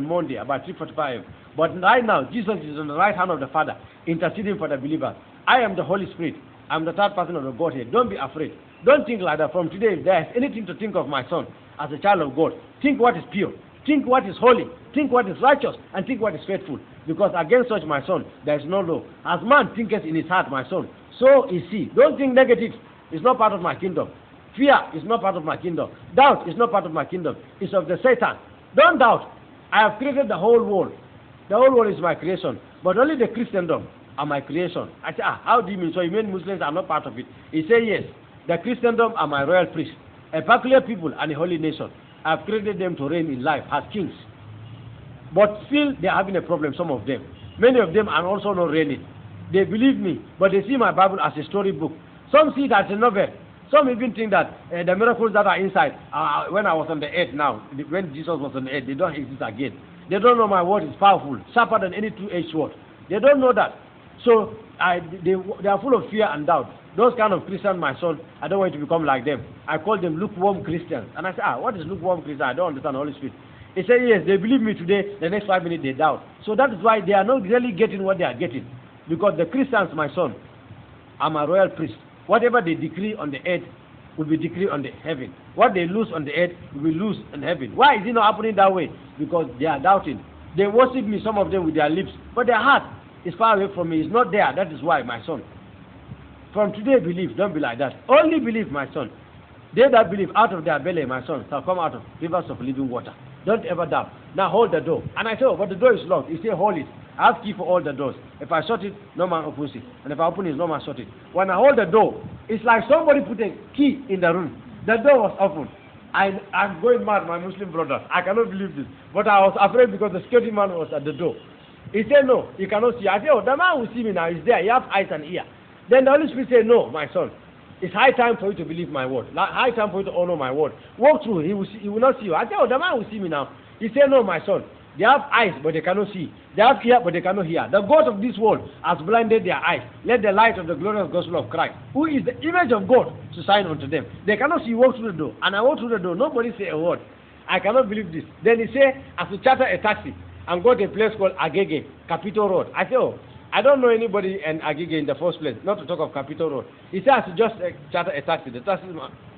Monday, about 3:45 a.m. But right now, Jesus is on the right hand of the Father, interceding for the believers. I am the Holy Spirit. I'm the third person of the Godhead. Don't be afraid. Don't think like that. From today, if there is anything to think of my son as a child of God, think what is pure, think what is holy, think what is righteous, and think what is faithful. Because against such, my son, there is no law. As man thinketh in his heart, my son, so is he. Don't think negative. It's not part of my kingdom. Fear is not part of my kingdom. Doubt is not part of my kingdom. It's of the Satan. Don't doubt. I have created the whole world. The whole world is my creation. But only the Christendom are my creation. I say, how do you mean? So you mean Muslims are not part of it? He said, yes. The Christendom are my royal priests, a peculiar people and a holy nation. I have created them to reign in life as kings. But still, they are having a problem, some of them. Many of them are also not reigning. They believe me, but they see my Bible as a storybook. Some see it as a novel. Some even think that the miracles that are inside, when I was on the earth now, when Jesus was on the earth, they don't exist again. They don't know my word is powerful, sharper than any two-edged sword. They don't know that. So they are full of fear and doubt. Those kind of Christians, my son, I don't want you to become like them. I call them lukewarm Christians. And I say, what is lukewarm Christian? I don't understand the Holy Spirit. He said, yes, they believe me today, the next 5 minutes they doubt. So that is why they are not really getting what they are getting. Because the Christians, my son, are my royal priest. Whatever they decree on the earth will be decreed on the heaven. What they lose on the earth will be loose in heaven. Why is it not happening that way? Because they are doubting. They worship me, some of them, with their lips, but their heart is far away from me. It's not there. That is why, my son. From today, believe. Don't be like that. Only believe, my son. They that believe, out of their belly, my son, shall come out of rivers of living water. Don't ever doubt. Now hold the door. And I say, but the door is locked. He say, hold it. I have key for all the doors. If I shut it, no man opens it. And if I open it, no man shut it. When I hold the door, it's like somebody put a key in the room. The door was open. I'm going mad, my Muslim brothers. I cannot believe this. But I was afraid because the security man was at the door. He said, no, you cannot see. I said, the man will see me now. He's there. He has eyes and ear. Then the Holy Spirit said, no, my son. It's high time for you to believe my word. High time for you to honor my word. Walk through. He will not see you. I said, the man will see me now. He said, no, my son. They have eyes, but they cannot see. They have ear, but they cannot hear. The God of this world has blinded their eyes. Let the light of the glorious gospel of Christ, who is the image of God, to shine unto them. They cannot see. Walk through the door. And I walk through the door. Nobody say a word. I cannot believe this. Then he said, I have to charter a taxi and go to a place called Agege, Capitol Road. I said, I don't know anybody in Agege in the first place, not to talk of Capitol Road. He said, I should just charter a taxi. The taxi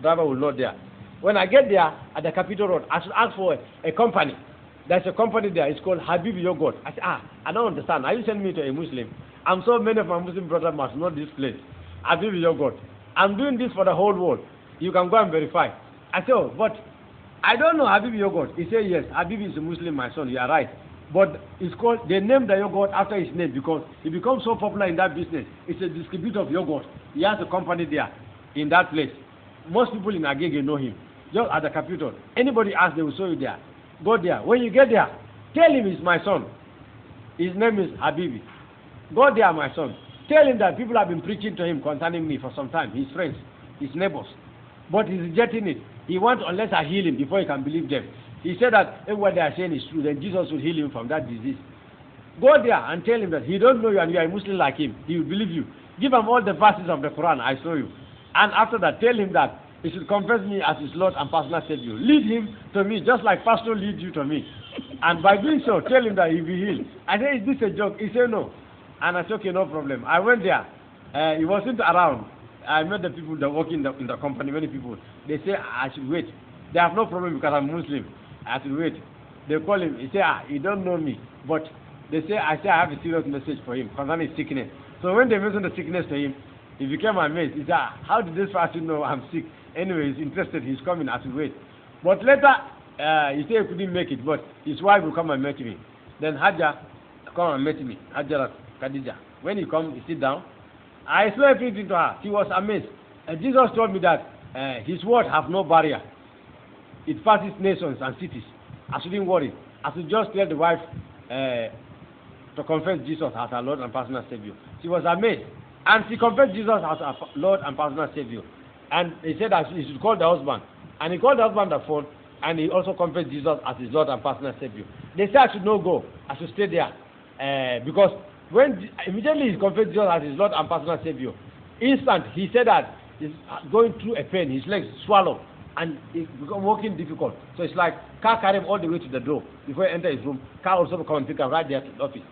driver will not there. When I get there at the Capitol Road, I should ask for a company. There's a company there. It's called Habib Yogurt. I said, I don't understand. Are you sending me to a Muslim? I'm so many of my Muslim brothers must know this place. Habib Yogurt. I'm doing this for the whole world. You can go and verify. I said, oh, but I don't know Habibi yogurt. He said, yes, Habibi is a Muslim, my son, you are right. But it's called, they named the yogurt after his name because he becomes so popular in that business. It's a distributor of yogurt. He has a company there in that place. Most people in Agege know him. Just at the capital. Anybody asks, they will show you there. Go there. When you get there, tell him he's my son. His name is Habibi. Go there, my son. Tell him that people have been preaching to him concerning me for some time. His friends, his neighbors. But he's rejecting it. He wants unless I heal him before he can believe them. He said that if what they are saying is true, then Jesus will heal him from that disease. Go there and tell him that he don't know you and you are a Muslim like him. He will believe you. Give him all the verses of the Quran, I show you. And after that, tell him that he should confess me as his Lord and personal Savior. Lead him to me, just like Pastor lead you to me. And by doing so, tell him that he will be healed. I said, is this a joke? He said, no. And I said, okay, no problem. I went there. He wasn't around. I met the people that work in the company, many people. They say, I should wait. They have no problem because I'm Muslim. I have to wait. They call him. He say, he don't know me. But they say, I have a serious message for him concerning sickness. So when they mentioned the sickness to him, he became amazed. He said, how did this person know I'm sick? Anyway, he's interested. He's coming. I have to wait. But later, he said he couldn't make it. But his wife will come and meet me. Then Hajjah come and meet me. Hajjah Khadija. When he come, he sit down. I explained everything to her. She was amazed. And Jesus told me that his word have no barrier. It passes nations and cities. I shouldn't worry. I should just tell the wife to confess Jesus as her Lord and personal Savior. She was amazed. And she confessed Jesus as her Lord and personal Savior. And he said that he should call the husband. And he called the husband on the phone. And he also confessed Jesus as his Lord and personal Savior. They said I should not go. I should stay there. Because when immediately he confessed Jesus as his Lord and personal Savior, instant he said that he's going through a pain. His legs swallow. And it become walking difficult. So it's like car carry him all the way to the door before he enter his room. Car also come and pick him right there to the office.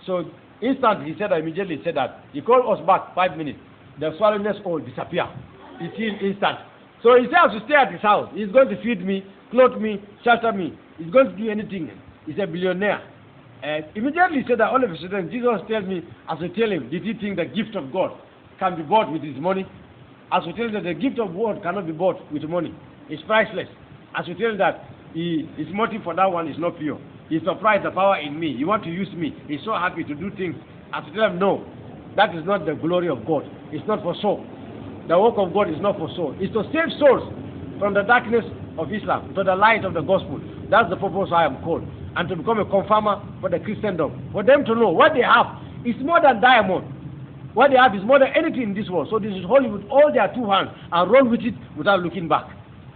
So instant he said that immediately he said that he called us back 5 minutes. The swallowness all disappear. It's instant. So he said I should stay at his house. He's going to feed me, clothe me, shelter me. He's going to do anything. He's a billionaire. Immediately he said that all of a sudden Jesus told me, as I tell him, did he think the gift of God can be bought with his money? As we tell him that the gift of God cannot be bought with money. It's priceless. As we tell him that his motive for that one is not pure. He's surprised the power in me. You want to use me. He's so happy to do things. As we tell him, no, that is not the glory of God. It's not for soul. The work of God is not for soul. It's to save souls from the darkness of Islam to the light of the gospel. That's the purpose I am called. And to become a confirmer for the Christendom. For them to know what they have is more than diamond. What they have is more than anything in this world. So this is holy with all their two hands and run with it without looking back.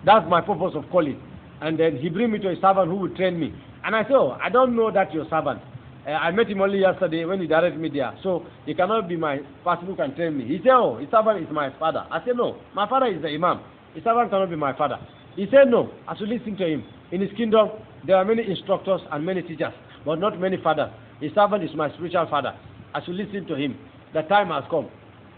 That's my purpose of calling. And then he bring me to a servant who will train me. And I said, oh, I don't know that your servant. I met him only yesterday when he directed me there. So he cannot be my person who can train me. He said, oh, his servant is my father. I said, no, my father is the imam. His servant cannot be my father. He said, no, I should listen to him. In his kingdom, there are many instructors and many teachers, but not many fathers. His servant is my spiritual father. I should listen to him. The time has come.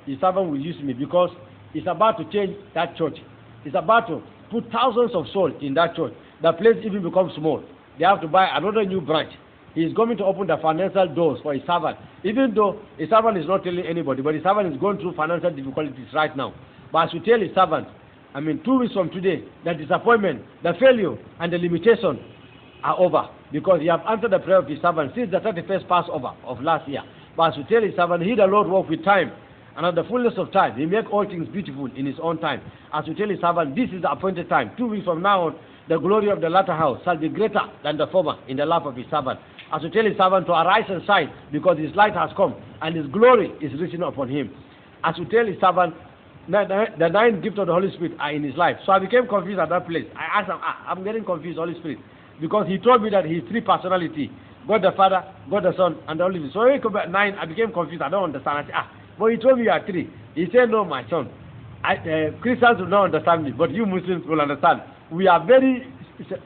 His servant will use me because he's about to change that church. He's about to put thousands of souls in that church. The place even becomes small. They have to buy another new branch. He is going to open the financial doors for his servant. Even though his servant is not telling anybody, but his servant is going through financial difficulties right now. But as we tell his servant, 2 weeks from today, the disappointment, the failure, and the limitation are over. Because he have answered the prayer of his servant since the 31st Passover of last year. But as we tell his servant, he the Lord work with time. And at the fullness of time, he make all things beautiful in his own time. As we tell his servant, this is the appointed time. 2 weeks from now on, the glory of the latter house shall be greater than the former in the life of his servant. As we tell his servant to arise and shine, because his light has come, and his glory is risen upon him. As we tell his servant, the 9 gifts of the Holy Spirit are in his life. So I became confused at that place. I asked him, I'm getting confused, Holy Spirit. Because he told me that he is 3 personalities. God the Father, God the Son, and the Holy Spirit. So when he came back 9, I became confused. I don't understand. I said, but he told me you are 3. He said, no, my son. Christians will not understand me, but you Muslims will understand. We are very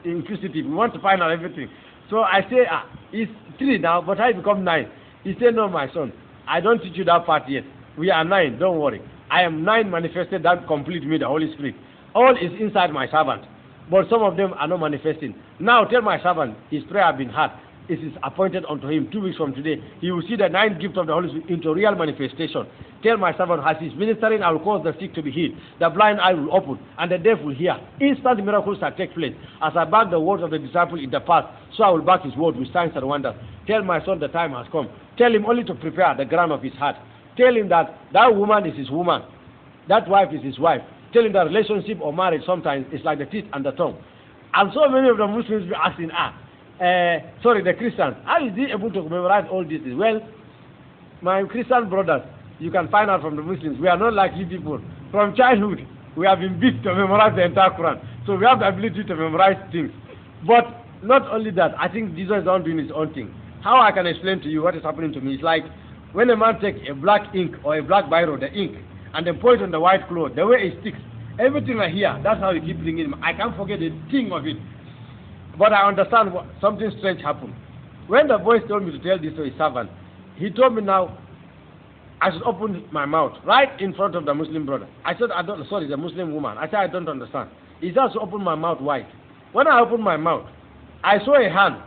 inquisitive. We want to find out everything. So I say, it's 3 now, but I become 9. He said, no, my son. I don't teach you that part yet. We are 9, don't worry. I am 9 manifested that complete me, the Holy Spirit. All is inside my servant. But some of them are not manifesting. Now tell my servant, his prayer have been heard. it is appointed unto him 2 weeks from today, he will see the 9th gift of the Holy Spirit into real manifestation. Tell my servant, as he is ministering, I will cause the sick to be healed, the blind eye will open, and the deaf will hear. Instant miracles shall take place. As I back the words of the disciple in the past, so I will back his word with signs and wonders. Tell my son the time has come. Tell him only to prepare the ground of his heart. Tell him that that woman is his woman, that wife is his wife. Tell him that relationship or marriage sometimes is like the teeth and the tongue. And so many of the Muslims be asking, the Christians, how is he able to memorize all these things? Well, my Christian brothers, you can find out from the Muslims, we are not like you people. From childhood, we have been beat to memorize the entire Quran. So we have the ability to memorize things. But not only that, I think Jesus is not doing his own thing. How I can explain to you what is happening to me is like when a man takes a black ink or a black biro, the ink, and then pour it on the white cloth, the way it sticks, everything I hear, that's how you keep bringing it. I can't forget a thing of it. But I understand something strange happened. When the voice told me to tell this to his servant, he told me now I should open my mouth right in front of the Muslim brother. I said, the Muslim woman. I said, I don't understand. He said, to open my mouth wide. When I opened my mouth, I saw a hand.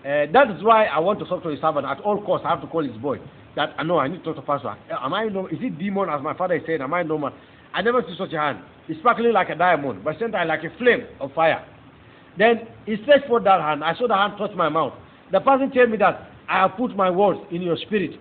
That is why I want to talk to his servant at all costs. I have to call his boy. That I know I need to talk to pastor. Am I normal? Is it demon, as my father is saying? Am I normal? I never see such a hand. It's sparkling like a diamond, but sometimes like a flame of fire. Then he stretched forth that hand. I saw the hand touch my mouth. The person told me that I have put my words in your spirit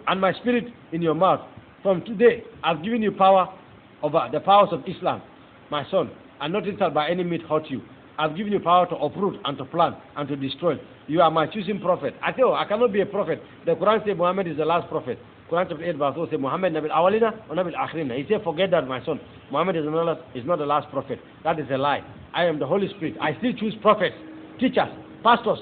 and my spirit in your mouth. From today, I've given you power over the powers of Islam, my son, and nothing shall by any means hurt you. I've given you power to uproot and to plant and to destroy. You are my choosing prophet. I tell you, I cannot be a prophet. The Quran says Muhammad is the last prophet. Quran chapter 8 verse 4 says Muhammad Nabil Awalina or Nabil Akhrina. He said, forget that, my son. Muhammad is not the last prophet. That is a lie. I am the Holy Spirit. I still choose prophets, teachers, pastors,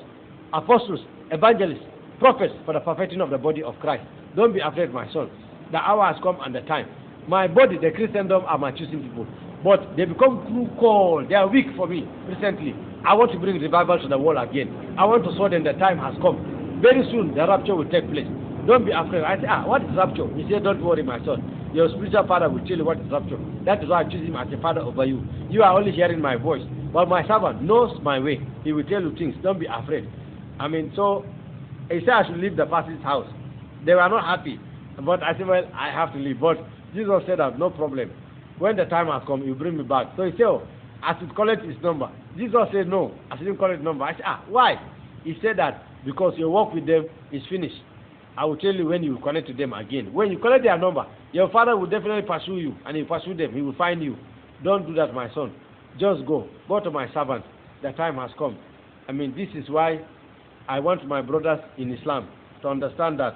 apostles, evangelists, prophets for the perfecting of the body of Christ. Don't be afraid, my son. The hour has come and the time. My body, the Christendom, are my choosing people. But they become too cold. They are weak for me recently. I want to bring revival to the world again. I want to show them the time has come. Very soon, the rapture will take place. Don't be afraid. I say, what is rapture? He said, don't worry, my son. Your spiritual father will tell you what is rapture. That is why I choose him as a father over you. You are only hearing my voice. But my servant knows my way. He will tell you things. Don't be afraid. So he said I should leave the pastor's house. They were not happy. But I said, well, I have to leave. But Jesus said that, no problem. When the time has come, you bring me back. So he said, I should collect his number. Jesus said, no, I shouldn't collect his number. I said, why? He said that because your work with them is finished. I will tell you when you connect to them again. When you collect their number, your father will definitely pursue you, and he will pursue them. He will find you. Don't do that, my son. Just go. Go to my servant. The time has come. This is why I want my brothers in Islam to understand that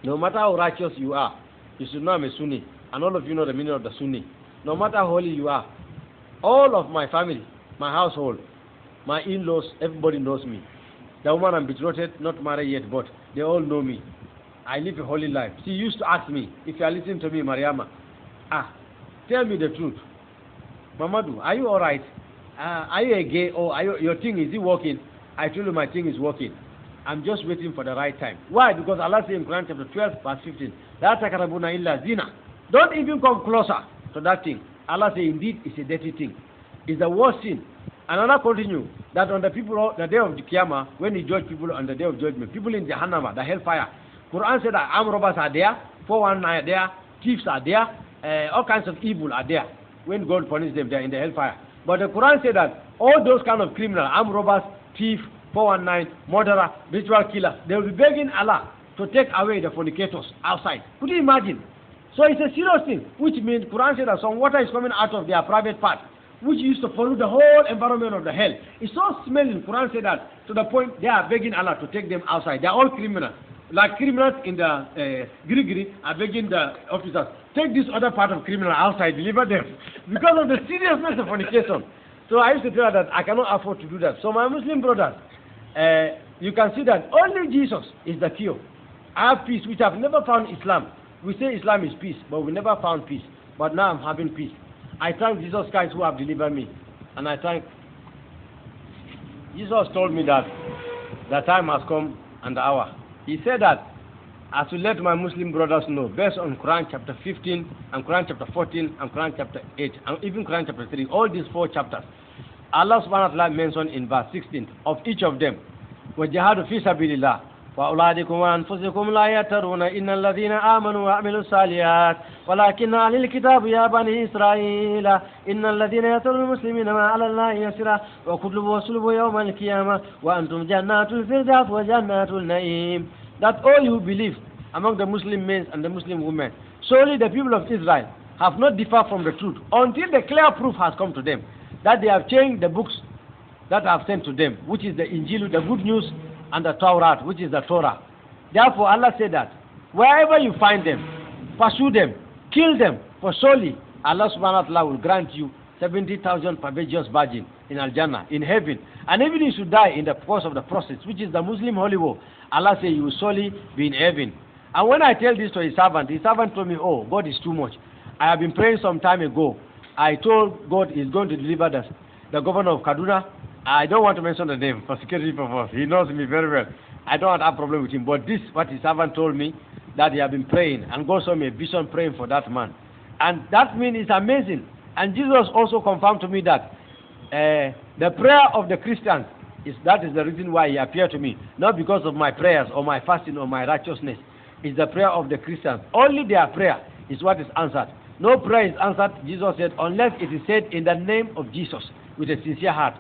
no matter how righteous you are, you should know I'm a Sunni, and all of you know the meaning of the Sunni. No matter how holy you are, all of my family, my household, my in-laws, everybody knows me. The woman I'm betrothed, not married yet, but they all know me. I live a holy life. She used to ask me, if you are listening to me, Mariama, tell me the truth. Mamadou, are you alright? Are you a gay? Or your thing, is it working? I told you my thing is working. I'm just waiting for the right time. Why? Because Allah says in Quran chapter 12, verse 15, La takarabuna illa zina. Don't even come closer to that thing. Allah says, indeed, it's a dirty thing. It's the worst sin. And Allah continue that on the day of the Qiyamah, when He judge people on the day of judgment, people in Jahannam, the hellfire, Quran said that armed robbers are there, 419 are there, thieves are there, all kinds of evil are there. When God punishes them, they are in the hellfire. But the Quran said that all those kind of criminals, armed robbers, thief, 419, murderer, ritual killer, they will be begging Allah to take away the fornicators outside. Could you imagine? So it's a serious thing, which means Quran said that some water is coming out of their private part, which used to pollute the whole environment of the hell. It's so smelling. Quran said that to the point they are begging Allah to take them outside. They are all criminals. Like criminals in the Giri are begging the officers, take this other part of criminal outside, deliver them. Because of the seriousness of fornication. So I used to tell her that I cannot afford to do that. So my Muslim brothers, you can see that only Jesus is the cure. I have peace, which I've never found Islam. We say Islam is peace, but we never found peace. But now I'm having peace. I thank Jesus Christ who have delivered me. And I thank Jesus told me that the time has come and the hour. He said that I should let my Muslim brothers know, based on Quran chapter 15 and Quran chapter 14 and Quran chapter 8 and even Quran chapter 3, all these 4 chapters, Allah subhanahu wa ta'ala mentioned in verse 16 of each of them وَجَهَادُ فِي سَبِيلِ اللَّهِ وَأَوْلَادِكُمْ وَأَنفُسِكُمْ لَا يَتَرُونَ إِنَّ الَّذِينَ آمَنُوا وَعَمِلُوا الصَّالِحَاتِ وَلَكِنَّ أَهْلَ الْكِتَابِ يَا بَنِي إِسْرَائِيلَ إِنَّ الَّذِينَ يَتَرُونَ الْمُسْلِمِينَ مَا عَلَى اللَّهِ يَسِرًا وَكُتُبُهُ وَصُلُبُهُ يَوْمَ الْقِيَامَةِ وَأَنْتُمْ جَنَّاتُ الْفِرْدَوْسِ وَجَنَّاتُ النَّعِيمِ. That all you believe among the Muslim men and the Muslim women, solely the people of Israel have not differed from the truth until the clear proof has come to them that they have changed the books that I have sent to them, which is the Injil, the good news, and the Torah, which is the Torah. Therefore, Allah said that wherever you find them, pursue them, kill them, for surely Allah subhanahu wa ta'ala will grant you 70,000 perpetuous virgin in Al-Jannah, in heaven. And even if you die in the course of the process, which is the Muslim holy war, Allah said you will surely be in heaven. And when I tell this to his servant told me, oh, God is too much. I have been praying some time ago. I told God he's going to deliver the governor of Kaduna. I don't want to mention the name for security purposes. He knows me very well. I don't have a problem with him. But this, what his servant told me, that he had been praying, and God saw me a vision praying for that man. And that means it's amazing. And Jesus also confirmed to me that the prayer of the Christians, that is the reason why he appeared to me. Not because of my prayers or my fasting or my righteousness. It's the prayer of the Christians. Only their prayer is what is answered. No prayer is answered, Jesus said, unless it is said in the name of Jesus with a sincere heart.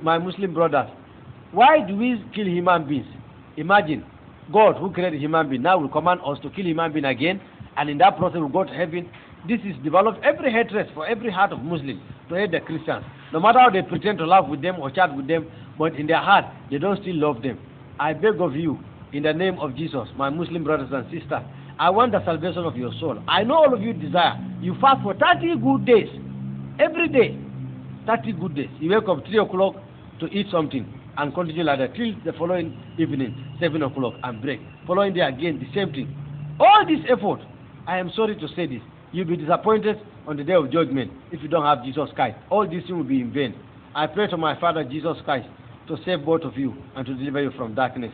My Muslim brothers, why do we kill human beings? Imagine, God who created human being now will command us to kill human being again, and in that process we'll go to heaven. This is developed every hatred for every heart of Muslim to hate the Christians. No matter how they pretend to laugh with them or chat with them, but in their heart they don't still love them. I beg of you, in the name of Jesus, my Muslim brothers and sisters, I want the salvation of your soul. I know all of you desire. You fast for 30 good days, every day. 30 good days. You wake up 3 o'clock to eat something and continue like that till the following evening, 7 o'clock, and break. Following day again, the same thing. All this effort, I am sorry to say this, you'll be disappointed on the day of judgment if you don't have Jesus Christ. All this thing will be in vain. I pray to my Father Jesus Christ to save both of you and to deliver you from darkness.